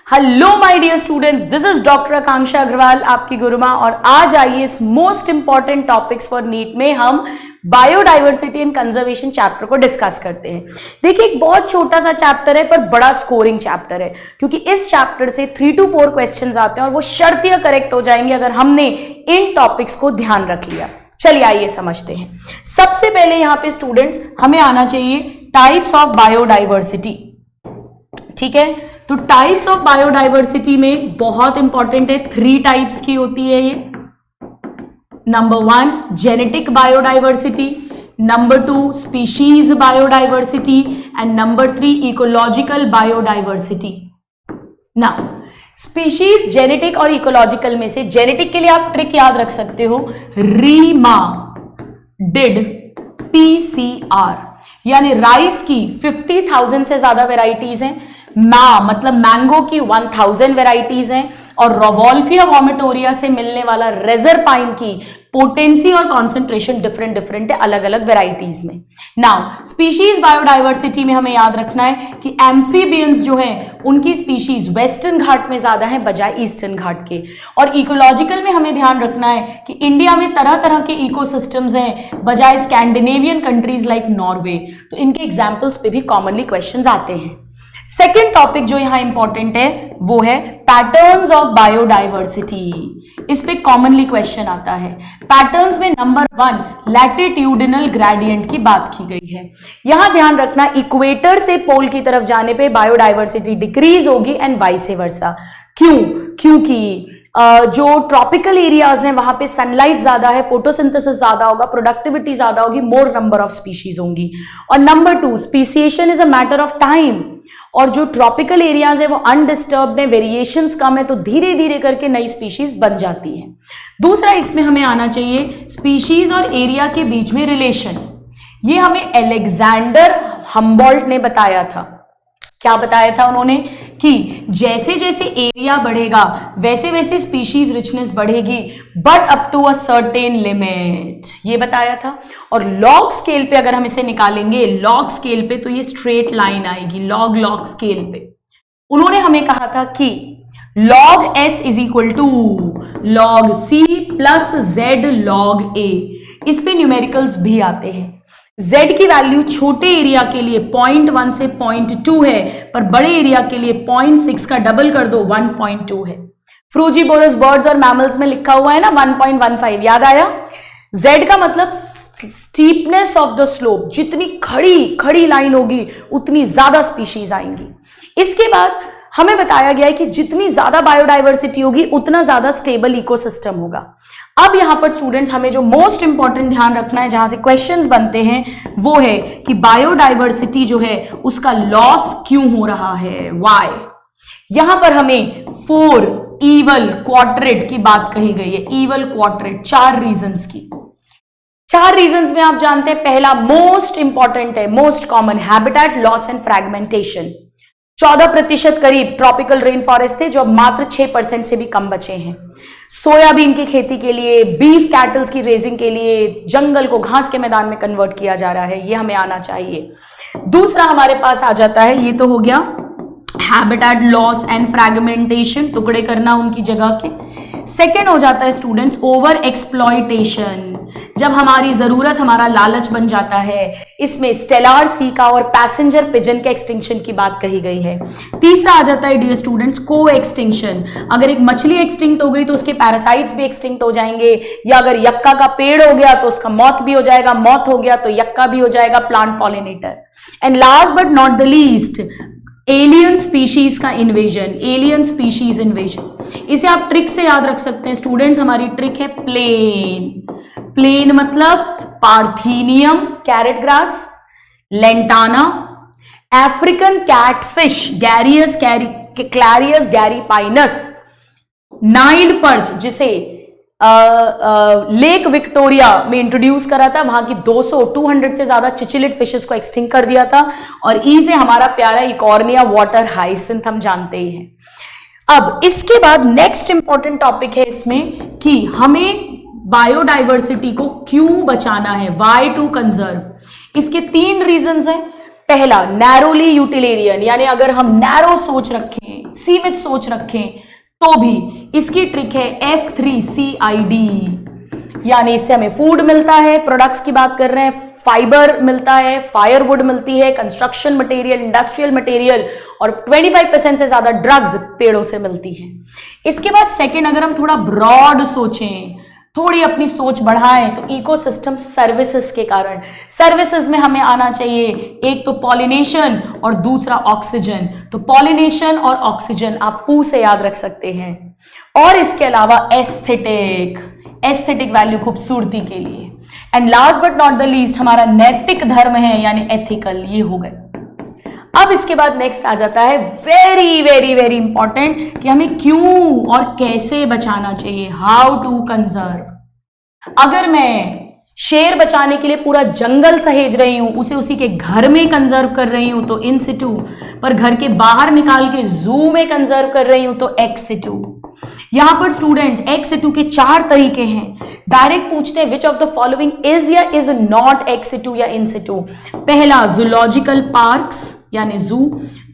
Hello my dear students, this is doctor Akanksha Agarwal, आपकी गुरुमा। और आज आइए इस most important topics for NEET में हम बायोडाइवर्सिटी एंड कंजर्वेशन चैप्टर को डिस्कस करते हैं। देखिए, एक बहुत छोटा सा चैप्टर है पर बड़ा स्कोरिंग चैप्टर है, क्योंकि इस चैप्टर से 3 to 4 क्वेश्चंस आते हैं और वो शर्तिया करेक्ट हो जाएंगे अगर हमने इन टॉपिक्स को ध्यान रख लिया। चलिए आइए समझते हैं। सबसे पहले यहां पे स्टूडेंट्स हमें आना चाहिए टाइप्स ऑफ बायोडाइवर्सिटी। ठीक है, तो टाइप्स ऑफ बायोडाइवर्सिटी में बहुत इंपॉर्टेंट है, 3 टाइप्स की होती है ये। Number 1 genetic biodiversity, number 2 species biodiversity and number 3 ecological biodiversity. ना स्पीशीज, जेनेटिक और इकोलॉजिकल में से जेनेटिक के लिए आप ट्रिक याद रख सकते हो, रीमा डिड PCR, यानी राइस की 50,000 से ज्यादा वेराइटीज हैं, मतलब मैंगो की 1000 वेराइटीज हैं, और रोवोल्फिया वोमेटोरिया से मिलने वाला रेजरपाइन की पोटेंसी और कॉन्सेंट्रेशन डिफरेंट है अलग अलग वेराइटीज में। नाउ स्पीशीज बायोडाइवर्सिटी में हमें याद रखना है कि एम्फीबियंस जो हैं उनकी स्पीशीज वेस्टर्न घाट में ज्यादा है बजाय ईस्टर्न घाट के। और इकोलॉजिकल में हमें ध्यान रखना है कि इंडिया में तरह तरह के इकोसिस्टम्स हैं बजाय स्कैंडिनेवियन कंट्रीज लाइक नॉर्वे। तो इनके एग्जाम्पल्स पे भी कॉमनली क्वेश्चंस आते हैं। सेकेंड टॉपिक जो यहां इंपॉर्टेंट है वो है पैटर्न्स ऑफ बायोडाइवर्सिटी। इस पे कॉमनली क्वेश्चन आता है। पैटर्न्स में नंबर 1 लैटिट्यूडिनल ग्रेडियंट की बात की गई है। यहां ध्यान रखना, इक्वेटर से पोल की तरफ जाने पे बायोडाइवर्सिटी डिक्रीज होगी एंड वाइस वर्सा। क्यों? क्योंकि जो ट्रॉपिकल एरियाज हैं वहां पे सनलाइट ज्यादा है, फोटोसिंथेसिस ज्यादा होगा, प्रोडक्टिविटी ज्यादा होगी, मोर नंबर ऑफ स्पीशीज होंगी। और number 2 speciation is a matter of time, और जो ट्रॉपिकल एरियाज है वो अनडिस्टर्ब्ड है, वेरिएशंस कम है, तो धीरे धीरे करके नई स्पीशीज बन जाती है। दूसरा इसमें हमें आना चाहिए स्पीशीज और एरिया के बीच में रिलेशन। ये हमें अलेक्जेंडर हम्बोल्ट ने बताया था। क्या बताया था उन्होंने? कि जैसे जैसे एरिया बढ़ेगा वैसे वैसे स्पीशीज रिचनेस बढ़ेगी, but up to a certain limit, ये बताया था। और लॉग स्केल पे अगर हम इसे निकालेंगे, लॉग स्केल पे, तो ये स्ट्रेट लाइन आएगी लॉग स्केल पे। उन्होंने हमें कहा था कि log S is equal to log C plus Z log A। इस पे न्यूमेरिकल्स भी आते हैं। Z की वैल्यू छोटे एरिया के लिए 0.1 से 0.2 है, पर बड़े एरिया के लिए 0.6 का डबल कर दो 1.2 है। फ्रूजीबोरस बर्ड्स और मैमल्स में लिखा हुआ है ना 1.15, याद आया? Z का मतलब स्टीपनेस ऑफ द स्लोप, जितनी खड़ी लाइन होगी उतनी ज्यादा स्पीशीज आएंगी। इसके बाद हमें बताया गया है कि जितनी ज्यादा बायोडाइवर्सिटी होगी उतना ज्यादा स्टेबल इकोसिस्टम होगा। अब यहां पर स्टूडेंट्स हमें जो मोस्ट इंपॉर्टेंट ध्यान रखना है, जहां से क्वेश्चंस बनते हैं, वो है कि बायोडाइवर्सिटी जो है उसका लॉस क्यों हो रहा है, व्हाई। यहां पर हमें 4 ईवल क्वाड्रेंट की बात कही गई है। ईवल क्वाड्रेंट 4 रीजंस की। 4 रीजंस में आप जानते हैं, पहला मोस्ट इंपॉर्टेंट है, most common, habitat loss and fragmentation. 14% करीब ट्रॉपिकल रेन फॉरेस्ट थे जो अब मात्र 6% से भी कम बचे हैं। सोयाबीन की खेती के लिए, बीफ कैटल्स की रेजिंग के लिए जंगल को घास के मैदान में कन्वर्ट किया जा रहा है, ये हमें आना चाहिए। दूसरा हमारे पास आ जाता है, ये तो हो गया हैबिटेट लॉस एंड फ्रैगमेंटेशन, टुकड़े करना उनकी जगह के। सेकेंड हो जाता है स्टूडेंट्स ओवर एक्सप्लॉयटेशन, जब हमारी जरूरत हमारा लालच बन जाता है। इसमें स्टेलार सीका और पैसेंजर पिजन के एक्सटिंक्शन की बात कही गई है। तीसरा आ जाता है डियर स्टूडेंट्स को एक्सटिंक्शन, अगर एक मछली एक्सटिंक्ट हो गई तो उसके पैरासाइट्स भी एक्सटिंक्ट हो जाएंगे, या अगर यक्का का पेड़ हो गया तो उसका मौत भी हो जाएगा, मौत हो गया तो यक्का भी हो जाएगा, plant pollinator. And last but not the least alien species का इन्वेजन, एलियन स्पीशीज इन्वेजन। इसे आप ट्रिक से याद रख सकते हैं स्टूडेंट्स, हमारी ट्रिक है प्लेन मतलब parthenium carrot grass, lantana, African catfish गैरियस क्लैरियस गैरीपाइनस, नाइल पर्च जिसे लेक विक्टोरिया में इंट्रोड्यूस करा था, वहां की 200 से ज्यादा चिचिलिड फिशेस को एक्सटिंक्ट कर दिया था। और ई से हमारा प्यारा इकॉर्निया वाटर हाइसिंथ हम जानते ही हैं। अब इसके बाद नेक्स्ट इंपॉर्टेंट टॉपिक है इसमें कि हमें बायोडाइवर्सिटी को क्यों बचाना है, व्हाई टू कंजर्व। इसके 3 रीजंस हैं। पहला नैरोली यूटिलिरियन, यानी अगर हम नैरो सोच रखें, सीमित सोच रखें तो भी इसकी ट्रिक है F3CID, यानी इससे हमें फूड मिलता है, प्रोडक्ट्स की बात कर रहे हैं, फाइबर मिलता है, फायरवुड मिलती है, कंस्ट्रक्शन मटेरियल, इंडस्ट्रियल मटेरियल और 25% से ज्यादा ड्रग्स पेड़ों से मिलती है। इसके बाद सेकंड, अगर हम थोड़ा ब्रॉड सोचें, थोड़ी अपनी सोच बढ़ाएं, तो इकोसिस्टम सर्विसेज के कारण, सर्विसेज में हमें आना चाहिए एक तो पॉलिनेशन और दूसरा ऑक्सीजन। तो पॉलिनेशन और ऑक्सीजन आप पू से याद रख सकते हैं। और इसके अलावा एस्थेटिक, एस्थेटिक वैल्यू खूबसूरती के लिए। And last but not the least हमारा नैतिक धर्म है, यानी एथिकल, ये हो गए। अब इसके बाद नेक्स्ट आ जाता है वेरी वेरी वेरी इंपॉर्टेंट कि हमें क्यों और कैसे बचाना चाहिए, हाउ टू कंजर्व। अगर मैं शेर बचाने के लिए पूरा जंगल सहेज रही हूं, उसे उसी के घर में कंजर्व कर रही हूं तो इन सिटू, पर घर के बाहर निकाल के जू में कंजर्व कर रही हूं तो एक्स सिटू। यहां पर स्टूडेंट एक्स सिटू के 4 तरीके हैं। डायरेक्ट पूछते हैं which of the following is या इज नॉट एक्स सिटू या इन सिटू। पहला जूलॉजिकल पार्क्स यानी जू,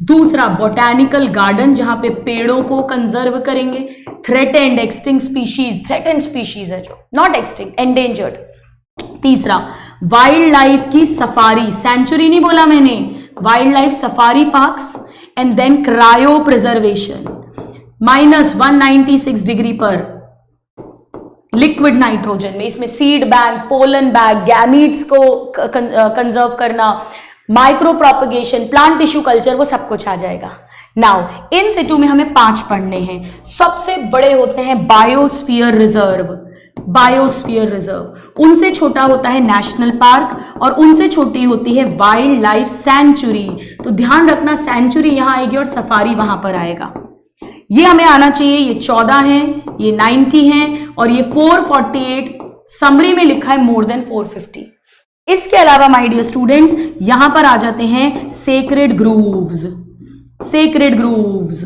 दूसरा बोटैनिकल गार्डन जहां पे पेड़ों को कंजर्व करेंगे, threatened extinct species, threatened species है जो, नॉट एक्सटिंक्ट, एंडेंजर्ड। तीसरा वाइल्ड लाइफ की सफारी, सेंचुरी नहीं बोला मैंने, wild life safari parks. And then cryopreservation, -196 degree पर लिक्विड नाइट्रोजन में, इसमें seed bank, pollen bag, gametes को कंजर्व करना, micropropagation, plant tissue culture, वो सब कुछ आ जाएगा। नाउ इन सिटू में हमें 5 पढ़ने हैं। सबसे बड़े होते हैं बायोस्फीयर रिजर्व, बायोस्फीयर रिजर्व, उनसे छोटा होता है नेशनल पार्क और उनसे छोटी होती है वाइल्ड लाइफ सेंचुरी। तो ध्यान रखना सेंचुरी यहां आएगी और सफारी वहां पर आएगा। ये हमें आना चाहिए। ये 14 है, ये 90 है और ये 448, समरी में लिखा है मोर देन 450। इसके अलावा माय डियर स्टूडेंट्स यहां पर आ जाते हैं सेक्रेड ग्रूव्स, सेक्रेड ग्रूव्स,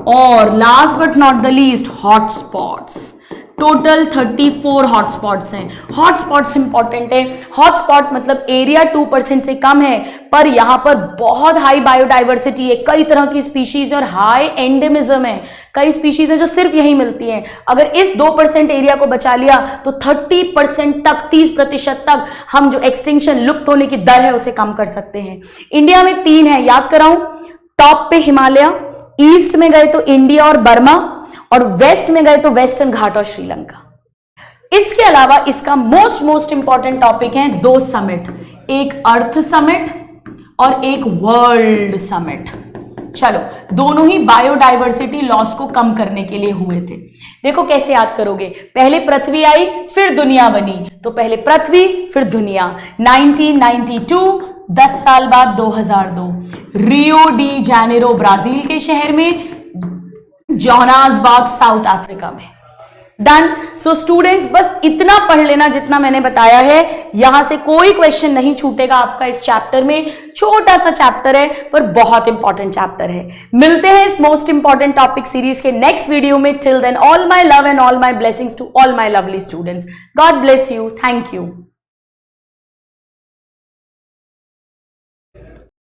और last but not the least hotspots. Total 34 hotspots हैं। हॉटस्पॉट्स इंपॉर्टेंट है। हॉटस्पॉट मतलब एरिया 2% से कम है, पर यहां पर बहुत हाई बायोडाइवर्सिटी है, कई तरह की स्पीशीज और हाई एंडेमिज्म है। कई स्पीशीज है जो सिर्फ यहीं मिलती हैं। अगर इस 2% एरिया को बचा लिया तो 30% तक, 30% तक हम जो एक्सटिंक्शन, लुप्त होने की दर है, उसे कम कर सकते हैं। इंडिया में 3 है, याद कराऊं। टॉप पे हिमालय, ईस्ट में गए तो इंडिया और बर्मा, और वेस्ट में गए तो वेस्टर्न घाट और श्रीलंका। इसके अलावा इसका मोस्ट इंपॉर्टेंट टॉपिक है 2 समिट, एक अर्थ समिट और एक वर्ल्ड समिट। चलो, दोनों ही बायोडाइवर्सिटी लॉस को कम करने के लिए हुए थे। देखो कैसे याद करोगे, पहले पृथ्वी आई फिर दुनिया बनी, तो पहले पृथ्वी फिर दुनिया। 1992, 10 साल बाद 2002, रियो डी जेनेरो ब्राजील के शहर में, जोहान्सबर्ग साउथ अफ्रीका में। डन। सो स्टूडेंट्स बस इतना पढ़ लेना जितना मैंने बताया है। यहां से कोई क्वेश्चन नहीं छूटेगा आपका इस चैप्टर में। छोटा सा चैप्टर है पर बहुत इंपॉर्टेंट चैप्टर है। मिलते हैं इस मोस्ट इंपॉर्टेंट टॉपिक सीरीज के नेक्स्ट वीडियो में। Till then all my love and all my blessings to all my lovely students. God bless you. Thank you.